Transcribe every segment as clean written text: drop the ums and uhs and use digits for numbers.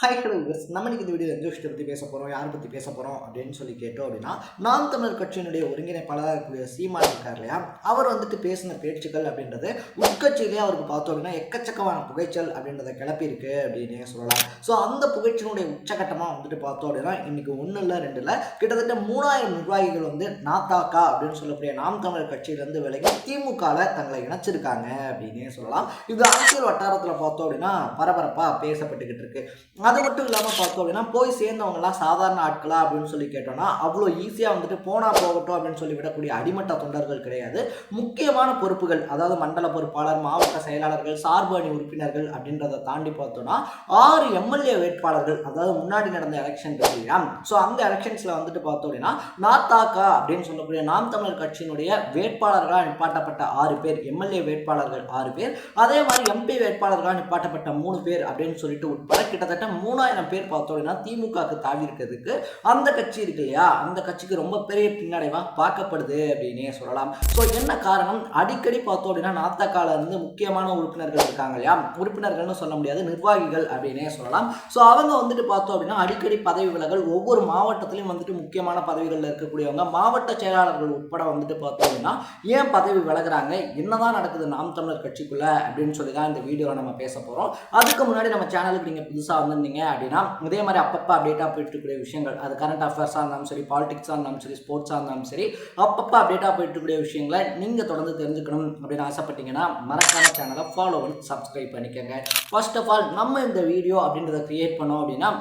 Hi hello viewers, நம்ம இன்னைக்கு இந்த வீடியோ எந்த விஷயத்தை பற்றி பேச போகிறோம், யாரை பற்றி பேச போகிறோம் அப்படின்னு சொல்லி கேட்டோம் அப்படின்னா, நாம் தமிழர் கட்சியினுடைய ஒருங்கிணைப்பாளராக இருக்கக்கூடிய சீமான் இருக்கார் இல்லையா, அவர் வந்துட்டு பேசின பேச்சுக்கள் அப்படின்றது உட்கட்சியிலேயே அவருக்கு பார்த்தோம் அப்படின்னா எக்கச்சக்கமான புகைச்சல் அப்படின்றத கிளப்பியிருக்கு அப்படின்னே சொல்லலாம். ஸோ அந்த புகைச்சலுடைய உச்சகட்டமாக வந்துட்டு பார்த்தோம் அப்படின்னா இன்னைக்கு ஒன்றும் இல்லை ரெண்டு இல்லை கிட்டத்தட்ட 3000 நிர்வாகிகள் வந்து நாத்தாக்கா அப்படின்னு சொல்லக்கூடிய நாம் தமிழர் கட்சியிலேருந்து விலகி திமுகவில் தங்களை இணைச்சிருக்காங்க அப்படின்னே சொல்லலாம். இது அரசியல் வட்டாரத்தில் பார்த்தோம் அப்படின்னா பரபரப்பாக பேசப்பட்டுக்கிட்டு இருக்கு. அது மட்டும் இல்லாமல் பார்த்தோம் அப்படின்னா போய் சேர்ந்தவங்கலாம் சாதாரண ஆட்களா அப்படின்னு சொல்லி கேட்டோம்னா அவ்வளோ ஈஸியாக வந்துட்டு போனா போகட்டும் அப்படின்னு சொல்லி விடக்கூடிய அடிமட்ட தொண்டர்கள் கிடையாது. முக்கியமான பொறுப்புகள், அதாவது மண்டல பொறுப்பாளர், மாவட்ட செயலாளர்கள், சார்பு அணி உறுப்பினர்கள் அப்படின்றத தாண்டி பார்த்தோம்னா 6 எம்எல்ஏ வேட்பாளர்கள், அதாவது முன்னாடி நடந்த எலெக்ஷன் இல்லையா, ஸோ அந்த எலெக்ஷன்ஸில் வந்துட்டு பார்த்தோம் அப்படின்னா நாத்தாக்கா அப்படின்னு சொல்லக்கூடிய நாம் தமிழர் கட்சியினுடைய வேட்பாளர்களாக நிப்பாட்டப்பட்ட 6 பேர், எம்எல்ஏ வேட்பாளர்கள் 6 பேர், அதே மாதிரி எம்பி வேட்பாளர்களாக நிப்பாட்டப்பட்ட 3 பேர் அப்படின்னு சொல்லிட்டு உட்பட கிட்டத்தட்ட 3000 பேர் பார்த்தோம் அப்படின்னா திமுகவுக்கு தாவி இருக்கிறதுக்கு அந்த கட்சி இருக்கு இல்லையா, அந்த கட்சிக்கு ரொம்ப பெரிய பின்னடைவா பார்க்கப்படுது அப்படின்னே சொல்லலாம். ஸோ என்ன காரணம், அடிக்கடி பார்த்தோம் அப்படின்னா நாத்தாக்கால இருந்து முக்கியமான உறுப்பினர்கள் இருக்காங்க இல்லையா, உறுப்பினர்கள்னு சொல்ல முடியாது, நிர்வாகிகள் அப்படின்னே சொல்லலாம். ஸோ அவங்க வந்துட்டு பார்த்தோம் அப்படின்னா அடிக்கடி பதவி விலகல், ஒவ்வொரு மாவட்டத்திலையும் வந்துட்டு முக்கியமான பதவிகளில் இருக்கக்கூடியவங்க, மாவட்ட செயலாளர்கள் உட்பட வந்துட்டு பார்த்தோம் அப்படின்னா ஏன் பதவி விலகுறாங்க, என்னதான் நடக்குது நாம் தமிழர் கட்சிக்குள்ள அப்படின்னு சொல்லி தான் இந்த வீடியோவில் நம்ம பேச போகிறோம். அதுக்கு முன்னாடி நம்ம சேனலுக்கு நீங்கள் புதுசாக வந்திருந்தீங்க அப்படின்னா இதே மாதிரி அப்பப்போ அப்டேட்டாக போயிட்டு இருக்கக்கூடிய விஷயங்கள், அது கரண்ட் அஃபேர்ஸாக இருந்தாலும் சரி, பாலிடிக்ஸாக இருந்தாலும் சரி, ஸ்போர்ட்ஸாக இருந்தாலும் சரி, அப்பப்போ அப்டேட்டாக போயிட்டு இருக்கக்கூடிய விஷயங்களை நீங்கள் தொடர்ந்து தெரிஞ்சுக்கணும் அப்படின்னு ஆசைப்பட்டீங்கன்னா மறக்காம சேனலை ஃபாலோ பண்ணி சப்ஸ்கிரைப் பண்ணிக்கோங்க. ஃபர்ஸ்ட் ஆஃப் ஆல் நம்ம இந்த வீடியோ அப்படின்றத கிரியேட் பண்ணோம் அப்படின்னா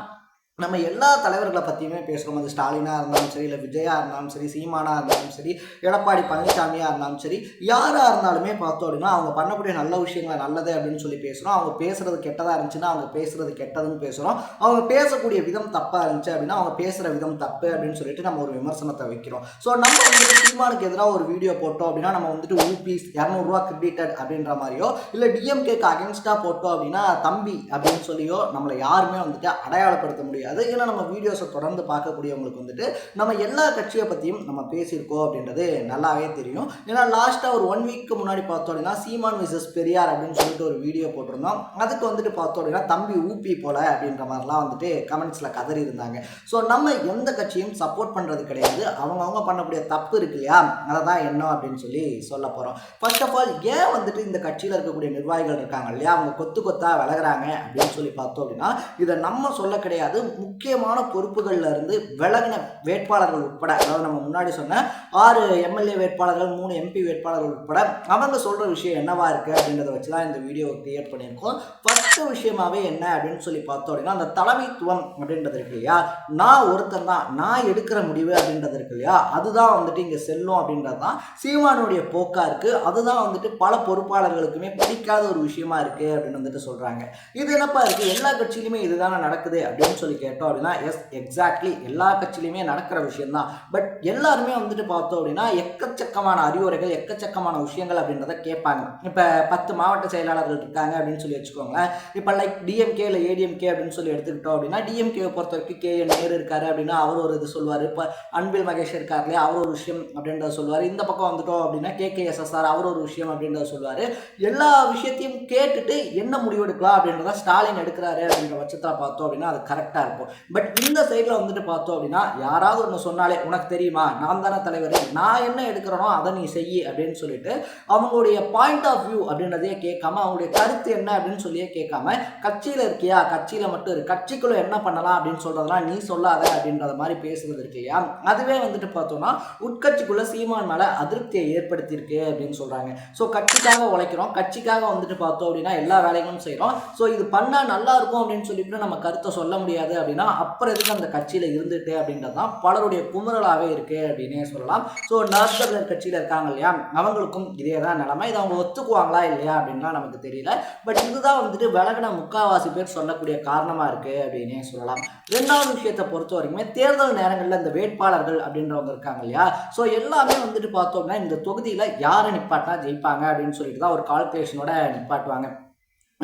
நம்ம எல்லா தலைவர்களை பற்றியுமே பேசுகிறோம். அது ஸ்டாலினாக இருந்தாலும் சரி, இல்லை விஜயா இருந்தாலும் சரி, சீமானாக இருந்தாலும் சரி, எடப்பாடி பழனிசாமியாக இருந்தாலும் சரி, யாராக இருந்தாலுமே பார்த்தோம் அப்படின்னா அவங்க பண்ணக்கூடிய நல்ல விஷயங்களை நல்லது அப்படின்னு சொல்லி பேசுகிறோம். அவங்க பேசுகிறது கெட்டதாக இருந்துச்சுன்னா அவங்க பேசுகிறது கெட்டதுன்னு பேசுகிறோம். அவங்க பேசக்கூடிய விதம் தப்பாக இருந்துச்சு அப்படின்னா அவங்க பேசுகிற விதம் தப்பு அப்படின்னு சொல்லிட்டு நம்ம ஒரு விமர்சனத்தை வைக்கிறோம். ஸோ நம்ம வந்துட்டு சீமானுக்கு எதிராக ஒரு வீடியோ போட்டோம் அப்படின்னா நம்ம வந்துட்டு ஊபிஸ் 200 ரூபா கிரெடிட்டட் அப்படின்ற மாதிரியோ, இல்லை டிஎம்கேக்கு அகேன்ஸ்டாக போட்டோம் அப்படின்னா தம்பி அப்படின்னு சொல்லியோ நம்மளை யாருமே வந்துட்டு அடையாளப்படுத்த முடியாது. ஏன்னா நம்ம வீடியோஸை தொடர்ந்து பார்க்கக்கூடியவங்களுக்கு வந்துட்டு நம்ம எல்லா கட்சியை பற்றியும் நம்ம பேசியிருக்கோம் அப்படின்றது நல்லாவே தெரியும். ஏன்னா லாஸ்ட்டாக ஒரு 1 வீக்கு முன்னாடி பார்த்தோம் அப்படின்னா சீமான் விசஸ் பெரியார் அப்படின்னு சொல்லிட்டு ஒரு வீடியோ போட்டிருந்தோம். அதுக்கு வந்துட்டு பார்த்தோம் அப்படின்னா தம்பி ஊபி போல அப்படின்ற மாதிரிலாம் வந்துட்டு கமெண்ட்ஸில் கதறி இருந்தாங்க. ஸோ நம்ம எந்த கட்சியும் சப்போர்ட் பண்ணுறது கிடையாது. அவங்கவுங்க பண்ணக்கூடிய தப்பு இருக்கு இல்லையா, அதை தான் என்ன அப்படின்னு சொல்லி சொல்ல போகிறோம். ஃபர்ஸ்ட் ஆஃப் ஆல் ஏன் வந்துட்டு இந்த கட்சியில் இருக்கக்கூடிய நிர்வாகிகள் இருக்காங்க இல்லையா, அவங்க கொத்தா விலகுறாங்க அப்படின்னு சொல்லி பார்த்தோம் அப்படின்னா இதை நம்ம சொல்ல கிடையாது. முக்கியமான பொறுப்புகள்ல இருந்து விலகின வேட்பாளர்கள் உட்பட, அதாவது நம்ம முன்னாடி சொன்ன 6 எம்எல்ஏ வேட்பாளர்கள், 3 எம்பி வேட்பாளர்கள் உட்பட அவங்க சொல்ற விஷயம் என்னவா இருக்கு அப்படின்றத வச்சுதான் இந்த வீடியோவை கிரியேட் பண்ணியிருக்கோம். ஃபர்ஸ்ட் விஷயமாவே என்ன அப்படின்னு சொல்லி பார்த்தோம் அப்படின்னா அந்த தலைமைத்துவம் அப்படின்றது இருக்கு இல்லையா, நான் ஒருத்தன் தான், நான் எடுக்கிற முடிவு அப்படின்றது இருக்கு இல்லையா, அதுதான் வந்துட்டு இங்க செல்லும் அப்படின்றது தான் சீமானுடைய போக்கா இருக்கு. அதுதான் வந்துட்டு பல பொறுப்பாளர்களுக்குமே பிடிக்காத ஒரு விஷயமா இருக்கு அப்படின்னு வந்துட்டு சொல்றாங்க. இது என்னப்பா இருக்கு, எல்லா கட்சியிலுமே இதுதானே நடக்குது அப்படின்னு சொல்லி கேட்டோம் அப்படின்னா எஸ் எக்ஸாக்ட்லி எல்லா கட்சியிலுமே நடக்கிற விஷயம் தான். பட் எல்லாருமே வந்துட்டு பார்த்தோம் அப்படின்னா எக்கச்சக்கமான அறிவுரைகள், எக்கச்சக்கமான விஷயங்கள் அப்படின்றத கேட்பாங்க. இப்போ 10 மாவட்ட செயலாளர்கள் இருக்காங்க அப்படின்னு சொல்லி வச்சுக்கோங்களேன். இப்போ லைக் டிஎம்கே இல்லை ஏடிஎம்கே அப்படின்னு சொல்லி எடுத்துக்கிட்டோம் அப்படின்னா டிஎம்கேவை பொறுத்த வரைக்கும் KN நேரு இருக்காரு அப்படின்னா அவர் ஒரு இது சொல்லுவார். இப்போ அன்பில் மகேஷ் இருக்கார் இல்லையா, அவர் ஒரு விஷயம் அப்படின்றத சொல்லுவார். இந்த பக்கம் வந்துட்டோம் அப்படின்னா KKSSR அவர் ஒரு விஷயம் அப்படின்றத சொல்லுவார். எல்லா விஷயத்தையும் கேட்டுட்டு என்ன முடிவு எடுக்கலாம் அப்படின்றத ஸ்டாலின் எடுக்கிறாரு அப்படின்ற பட்சத்தில் பார்த்தோம் அப்படின்னா அது கரெக்டாக இருக்கும். பட் இந்த சைடில் வந்துட்டு பார்த்தோம் அப்படின்னா யாராவது ஒன்று சொன்னாலே உனக்கு தெரியுமா, நான் தானே தலைவர், நான் என்ன எடுக்கிறனோ அதை நீ செய் அப்படின்னு சொல்லிட்டு அவங்களுடைய பாயிண்ட் ஆஃப் வியூ அப்படின்றதையே கேட்காம, அவங்களுடைய கருத்து என்ன அப்படின்னு சொல்லியே கேட்காம, கட்சியில் இருக்கியா கட்சியில் மட்டும் இருக்கு, கட்சிக்குள்ள என்ன பண்ணலாம் அப்படின்னு சொல்றதெல்லாம் நீ சொல்லாத அப்படின்றத மாதிரி பேசுறது இருக்கு இல்லையா, அதுவே வந்துட்டு பார்த்தோம்னா உட்கட்சிக்குள்ள சீமான் மேல அதிருப்தியை ஏற்படுத்தியிருக்கு அப்படின்னு சொல்றாங்க. ஸோ கட்சிக்காக உழைக்கிறோம், கட்சிக்காக வந்துட்டு பார்த்தோம் அப்படின்னா எல்லா வேலைகளும் செய்கிறோம், ஸோ இது பண்ணா நல்லா இருக்கும் அப்படின்னு சொல்லிட்டு நம்ம கருத்தை சொல்ல முடியாது அப்படின்னா அப்புறம் எதுக்கு அந்த கட்சியில் இருந்துட்டு அப்படின்றது தான் பலருடைய குமுறலாகவே இருக்கு அப்படின்னே சொல்லலாம். ஸோ நார்த்தர் கட்சியில் இருக்காங்க இல்லையா, அவங்களுக்கும் இதே தான் நிலைமை. இதை அவங்க ஒத்துக்குவாங்களா இல்லையா அப்படின்லாம் நமக்கு தெரியல. பட் இதுதான் வந்துட்டு விலகின முக்காவாசி பேர் சொல்லக்கூடிய காரணமாக இருக்கு அப்படின்னே சொல்லலாம். ரெண்டாவது விஷயத்தை பொறுத்த வரைக்குமே தேர்தல் நேரங்களில் இந்த வேட்பாளர்கள் அப்படின்றவங்க இருக்காங்க இல்லையா, ஸோ எல்லாமே வந்துட்டு பார்த்தோம்னா இந்த தொகுதியில் யாரை நிப்பாட்டினா ஜெயிப்பாங்க அப்படின்னு சொல்லிட்டு தான் ஒரு கால்குலேஷனோட நிப்பாட்டுவாங்க.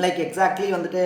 லைக் எக்ஸாக்ட்லி வந்துட்டு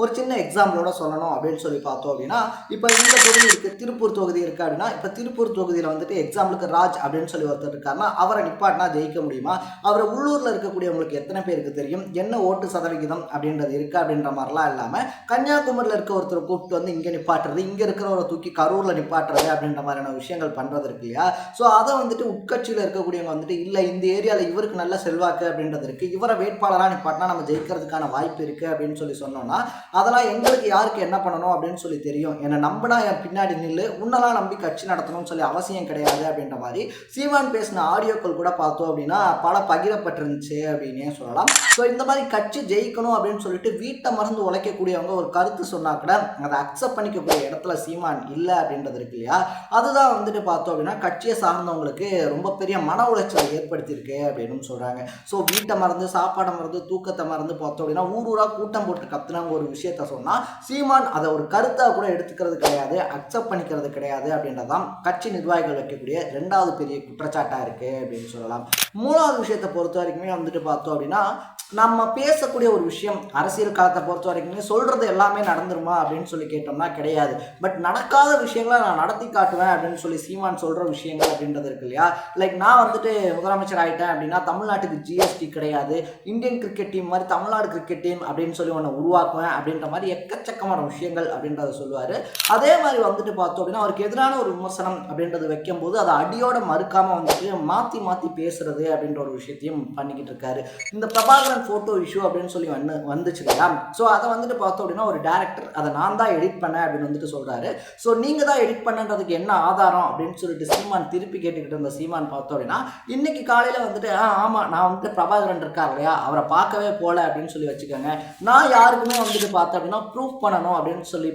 ஒரு சின்ன எக்ஸாம்பிளோட சொல்லணும் அப்படின்னு சொல்லி பார்த்தோம் அப்படின்னா, இப்போ இந்த தொகுதி இருக்குது, திருப்பூர் தொகுதி இருக்குது அப்படின்னா, இப்போ திருப்பூர் தொகுதியில் வந்துட்டு எக்ஸாம்பிளுக்கு ராஜ் அப்படின்னு சொல்லி ஒருத்தர் இருக்காருன்னா, அவரை நிப்பாட்டினா ஜெயிக்க முடியுமா? அவரை உள்ளூரில் இருக்கக்கூடியவங்களுக்கு எத்தனை பேருக்கு தெரியும்? என்ன ஓட்டு சதவிகிதம் அப்படின்றது இருக்குது அப்படின்ற மாதிரிலாம் இல்லாமல், கன்னியாகுமரியில் இருக்க ஒருத்தர் கூப்பிட்டு வந்து இங்கே நிப்பாட்டுறது, இங்கே இருக்கிறவரை தூக்கி கரூரில் நிப்பாட்டுறது அப்படின்ற மாதிரியான விஷயங்கள் பண்ணுறது இருக்கு இல்லையா? ஸோ அதை வந்துட்டு உட்கட்சியில் இருக்கக்கூடியவங்க வந்துட்டு இல்லை இந்த ஏரியாவில் இவருக்கு நல்ல செல்வாக்கு அப்படின்றது இருக்குது, இவரை வேட்பாளராக நிப்பாட்டினா நம்ம ஜெயிக்கிறதுக்கான வாய்ப்பு இருக்கு அப்படின்னு சொல்லி சொன்னோம்னா, அதெல்லாம் எங்களுக்கு யாருக்கு என்ன பண்ணணும் அப்படின்னு சொல்லி தெரியும். என்னை நம்பினா என் பின்னாடி நில்லு, உன்னெல்லாம் நம்பி கட்சி நடத்தணும்னு சொல்லி அவசியம் கிடையாது அப்படின்ற மாதிரி சீமான் பேசின ஆடியோக்கள் கூட பார்த்தோம் அப்படின்னா பல பகிரப்பட்டிருந்துச்சு அப்படின்னே சொல்லலாம். ஸோ இந்த மாதிரி கட்சி ஜெயிக்கணும் அப்படின்னு சொல்லிட்டு வீட்டை மறந்து உழைக்கக்கூடியவங்க ஒரு கருத்து சொன்னா கூட அதை அக்செப்ட் பண்ணிக்கக்கூடிய இடத்துல சீமான் இல்லை அப்படின்றது இருக்கு இல்லையா? அதுதான் வந்துட்டு பார்த்தோம் அப்படின்னா கட்சியை சார்ந்தவங்களுக்கு ரொம்ப பெரிய மன உளைச்சலை ஏற்படுத்தியிருக்கு அப்படின்னு சொல்றாங்க. ஸோ வீட்டை மறந்து, சாப்பாடை மறந்து, தூக்கத்தை மறந்து பார்த்தோம் அப்படின்னா ஊரூரா கூட்டம் போட்டு கத்துனாங்க ஒரு விஷயத்த சொன்னா சீமான் அதை ஒரு கருத்தா கூட எடுத்துக்கிறது கிடையாது, அக்செப்ட் பண்ணிக்கிறது கிடையாது அப்படின்றதான் கட்சி நிர்வாகிகள் வைக்கக்கூடிய 2வது பெரிய குற்றச்சாட்டா இருக்கு அப்படின்னு சொல்லலாம். 3வது விஷயத்தை பொறுத்த வரைக்குமே வந்துட்டு பார்த்தோம் அப்படின்னா, நம்ம பேசக்கூடிய ஒரு விஷயம் அரசியல் காலத்தை பொறுத்த வரைக்குமே சொல்றது எல்லாமே நடந்துருமா அப்படின்னு சொல்லி கேட்டோம்னா கிடையாது. பட் நடக்காத விஷயங்களை நான் நடத்தி காட்டுவேன் அப்படின்னு சொல்லி சீமான் சொல்ற விஷயங்கள் அப்படின்றது இருக்கு இல்லையா? லைக் நான் வந்துட்டு முதலமைச்சர் ஆயிட்டேன் அப்படின்னா தமிழ்நாட்டுக்கு ஜிஎஸ்டி கிடையாது, இந்தியன் கிரிக்கெட் டீம் மாதிரி தமிழ்நாடு கிரிக்கெட் டீம் அப்படின்னு சொல்லி ஒன்று உருவாக்குவேன் அப்படின்ற மாதிரி எக்கச்சக்கமான விஷயங்கள் அப்படின்றத சொல்லுவார். அதே மாதிரி வந்துட்டு பார்த்தோம் அப்படின்னா அவருக்கு எதிரான ஒரு விமர்சனம் அப்படின்றது வைக்கும்போது அதை அடியோட மறுக்காம வந்துட்டு மாற்றி மாற்றி பேசுறது அப்படின்ற ஒரு விஷயத்தையும் பண்ணிக்கிட்டு இருக்காரு. இந்த பிரபாகரன் ஃபோட்டோ இஷ்யூ அப்படின்னு சொல்லி வந்துச்சு இல்லையா? ஸோ அதை வந்துட்டு பார்த்தோம் அப்படின்னா ஒரு டேரக்டர் அதை நான் தான் எடிட் பண்ணேன் அப்படின்னு வந்துட்டு சொல்கிறாரு. ஸோ நீங்கள் தான் எடிட் பண்ணுறதுக்கு என்ன ஆதாரம் அப்படின்னு சொல்லிட்டு சீமான் திருப்பி கேட்டுக்கிட்டு இருந்த சீமான் பார்த்தோம் அப்படின்னா இன்னைக்கு காலையில் வந்துட்டு ஆமாம் நான் வந்துட்டு பிரபாகரன் இருக்கார் இல்லையா அவரை பார்க்கவே போல அப்படின்னு சொல்லி வச்சுக்கோங்க, நான் யாருக்குமே வந்துட்டு பார்த்தோம் அப்படின்னா ப்ரூஃப் பண்ணணும் அப்படின்னு சொல்லி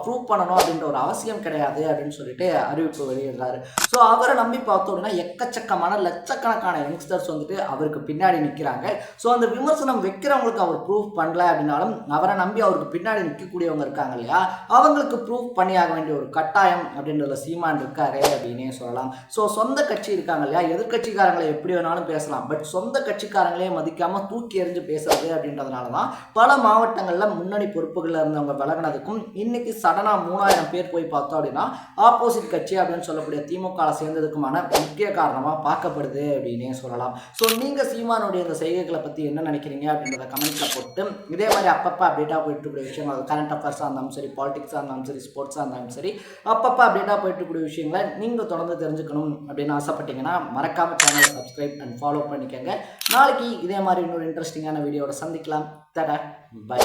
ப்ரூஃப் பண்ணணும் அப்படின்ற ஒரு அவசியம் கிடையாது அப்படின்னு சொல்லிட்டு அறிவிப்பு வெளியிடுறாரு. ஸோ அவரை நம்பி பார்த்தோம் அப்படின்னா எக்கச்சக்கமான லட்சக்கணக்கான யங்ஸ்டர்ஸ் வந்துட்டு அவருக்கு பின்னாடி நிற்கிறாங்க. ஸோ அந்த விமர்சனம் வைக்கிறவங்களுக்கு அவர் ப்ரூஃப் பண்ணல அப்படின்னாலும் அவரை நம்பி அவருக்கு பின்னாடி நிற்கக்கூடியவங்க இருக்காங்க இல்லையா அவங்களுக்கு ப்ரூஃப் பண்ணியாக வேண்டிய ஒரு கட்டாயம் அப்படின்றத சீமான் இருக்காரு அப்படின்னே சொல்லலாம். ஸோ சொந்த கட்சி இருக்காங்க இல்லையா, எதிர்கட்சிக்காரங்களை எப்படி வேணாலும் பேசலாம், பட் சொந்த கட்சிக்காரங்களே மதிக்காம தூக்கி எறிஞ்சு பேசுறது அப்படின்றதுனால தான் பல மாவட்டங்களில் முன்னணி பொறுப்புகளில் இருந்தவங்க விலகினதுக்கும் இன்னைக்கு சடனா 3000 பேர் போய் பார்த்தோம் அப்படின்னா ஆப்போசிட் கட்சி அப்படின்னு சொல்லக்கூடிய திமுக சேர்ந்ததுக்குமான முக்கிய காரணமாக பார்க்கப்படுது அப்படின்னே சொல்லலாம். ஸோ நீங்கள் சீமானுடைய இந்த செய்கைகளை பற்றி என்ன நினைக்கிறீங்க அப்படின்றத கமெண்ட்ல போட்டு இதே மாதிரி அப்பப்போ அப்டேட்டாக போயிட்டு இருக்கிற விஷயங்கள் கரண்ட் அஃபேர்ஸாக இருந்தாலும் சரி, பாலிடிக்ஸாக இருந்தாலும் சரி, ஸ்போர்ட்ஸாக இருந்தாலும் சரி, அப்பப்போ அப்டேட்டாக போயிட்டு இருக்கிற விஷயங்களை நீங்கள் தொடர்ந்து தெரிஞ்சுக்கணும் அப்படின்னு ஆசைப்பட்டீங்கன்னா மறக்காம சேனலை சப்ஸ்கிரைப் அண்ட் ஃபாலோ பண்ணிக்கோங்க. நாளைக்கு இதே மாதிரி இன்னொரு இன்ட்ரெஸ்டிங்கான வீடியோட சந்திக்கலாம். தடா, பை.